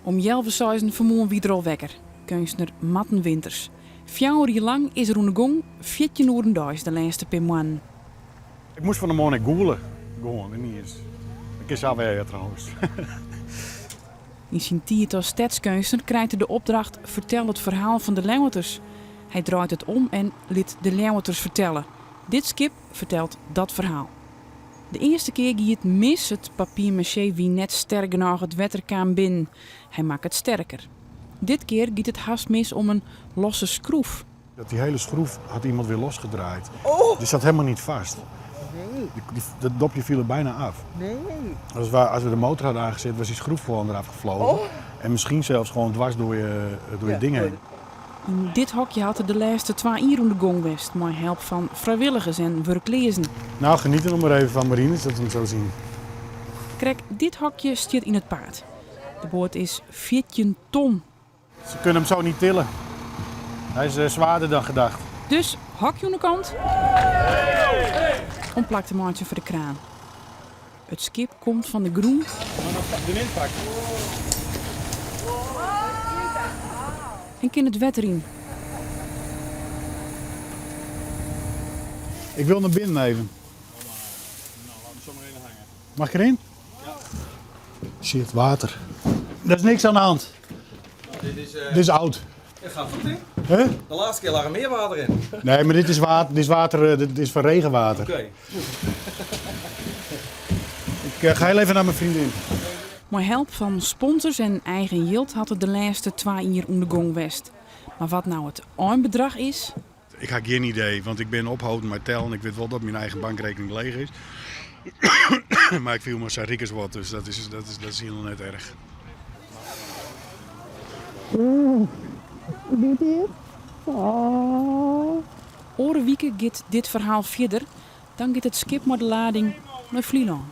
Om 11:06 vermoeden wie er al wekker. Kunstner Matten Winters. 4 uur lang is er aan de gong, 14 uur dag de laatste per maand. Ik moest van de morgen googlen. Gewoon, en niet eens. Ik is alweer trouwens. In zijn tiert als stadskunstner krijgt hij de opdracht vertel het verhaal van de Leeuwters. Hij draait het om en liet de Leeuwters vertellen. Dit skip vertelt dat verhaal. De eerste keer ging het mis, het papier-maché wie net sterk genoeg het wetter kwam binnen. Hij maakt het sterker. Dit keer gaat het haast mis om een losse schroef. Die hele schroef had iemand weer losgedraaid. Oh. Die zat helemaal niet vast. Nee. Dat dopje viel er bijna af. Nee. Als we de motor hadden aangezet, was die schroef gewoon eraf gevlogen. Oh. En misschien zelfs gewoon dwars door je ding heen. In dit hokje had er de laatste 2 uur aan de gong geweest, met hulp van vrijwilligers en werklezen. Nou, geniet er nog maar even van, Marines, dat we het zo zien. Kijk, dit hokje stiert in het paard. De boot is 14 ton. Ze kunnen hem zo niet tillen. Hij is zwaarder dan gedacht. Dus hokje aan de kant. Omplakt de maatje voor de kraan. Het skip komt van de groen. De wind pakt. En kan het wetter in. Ik wil naar binnen even. Mag ik erin? Ja. Shit, water. Er is niks aan de hand. Dit is oud. Het gaat goed in. Huh? De laatste keer lag er meer water in. Nee, maar dit is water, dit is van regenwater. Oké. Ik ga heel even naar mijn vriendin. Met hulp van sponsors en eigen yield had het de laatste 2 uur om de gong geweest. Maar wat nou het eindbedrag is? Ik heb geen idee, want ik ben ophouden met tellen. Ik weet wel dat mijn eigen bankrekening leeg is. Maar ik viel maar Sarikers wat, dus dat is heel net erg. Oren weken gaat dit verhaal verder. Dan gaat het skip met de lading naar Vlieland.